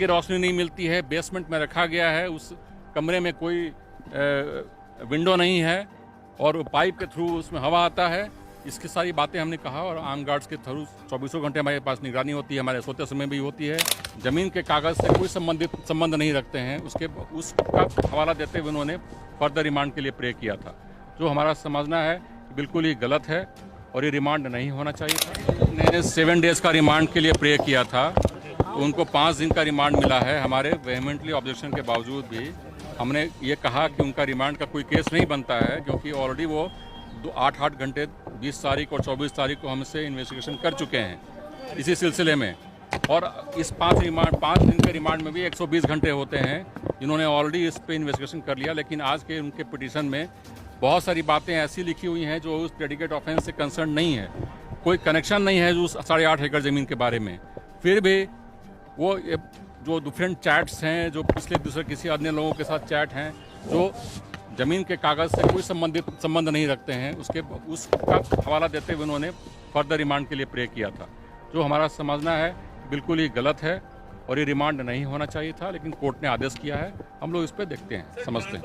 की रोशनी नहीं मिलती है, बेसमेंट में रखा गया है, उस कमरे में कोई विंडो नहीं है और पाइप के थ्रू उसमें हवा आता है। इसकी सारी बातें हमने कहा और आर्म गार्ड्स के थ्रू 24 घंटे हमारे पास निगरानी होती है, हमारे सोते समय भी होती है। ज़मीन के कागज़ से कोई संबंध नहीं रखते हैं, उसका हवाला देते हुए उन्होंने फर्दर रिमांड के लिए प्रे किया था, जो हमारा समझना है कि बिल्कुल ही गलत है और ये रिमांड नहीं होना चाहिए था। उन्होंने 7 डेज़ का रिमांड के लिए प्रे किया था, तो उनको 5 दिन का रिमांड मिला है। हमारे वेहमेंटली ऑब्जेक्शन के बावजूद भी हमने ये कहा कि उनका रिमांड का कोई केस नहीं बनता है, क्योंकि ऑलरेडी वो 8 घंटे 20 तारीख और 24 तारीख को हमसे इन्वेस्टिगेशन कर चुके हैं इसी सिलसिले में। और इस 5 दिन के रिमांड में भी 120 घंटे होते हैं, जिन्होंने ऑलरेडी इस पे इन्वेस्टिगेशन कर लिया। लेकिन आज के उनके पिटीशन में बहुत सारी बातें ऐसी लिखी हुई हैं जो उस प्रेडिकेट ऑफेंस से कंसर्न नहीं है, कोई कनेक्शन नहीं है उस 8.5 एकड़ ज़मीन के बारे में। फिर भी वो जो डिफरेंट चैट्स हैं, जो पिछले दूसरे किसी अन्य लोगों के साथ चैट हैं, जो ज़मीन के कागज़ से कोई संबंध नहीं रखते हैं, उसका हवाला देते हुए उन्होंने फर्दर रिमांड के लिए प्रे किया था, जो हमारा समझना है कि बिल्कुल ही गलत है और ये रिमांड नहीं होना चाहिए था। लेकिन कोर्ट ने आदेश किया है, हम लोग इस पर देखते हैं, समझते हैं।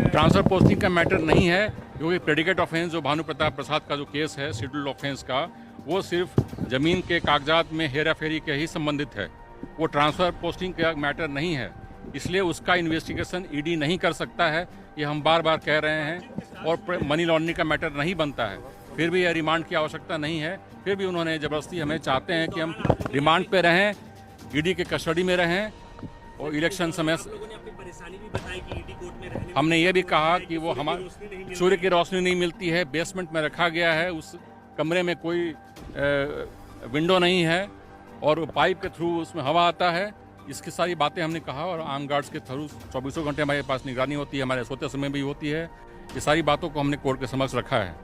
ट्रांसफ़र पोस्टिंग का मैटर नहीं है, क्योंकि प्रेडिकेट ऑफेंस जो भानु प्रसाद का जो केस है शेड्यूल्ड ऑफेंस का, वो सिर्फ ज़मीन के कागजात में हेरा फेरी के ही संबंधित है, वो ट्रांसफ़र पोस्टिंग का मैटर नहीं है। इसलिए उसका इन्वेस्टिगेशन ईडी नहीं कर सकता है, ये हम बार बार कह रहे हैं। और मनी लॉन्ड्रिंग का मैटर नहीं बनता है, फिर भी यह रिमांड की आवश्यकता नहीं है। फिर भी उन्होंने ज़बरदस्ती हमें चाहते हैं कि हम रिमांड पे रहें, ईडी के कस्टडी में रहें और इलेक्शन समय हमने ये भी कहा कि वो हमारे सूर्य की रोशनी नहीं मिलती है, बेसमेंट में रखा गया है, उस कमरे में कोई विंडो नहीं है और पाइप के थ्रू उसमें हवा आता है। इसकी सारी बातें हमने कहा और आर्म गार्ड्स के थ्रू 24 घंटे हमारे पास निगरानी होती है, हमारे सोते समय भी होती है। ये सारी बातों को हमने कोर्ट के समक्ष रखा है।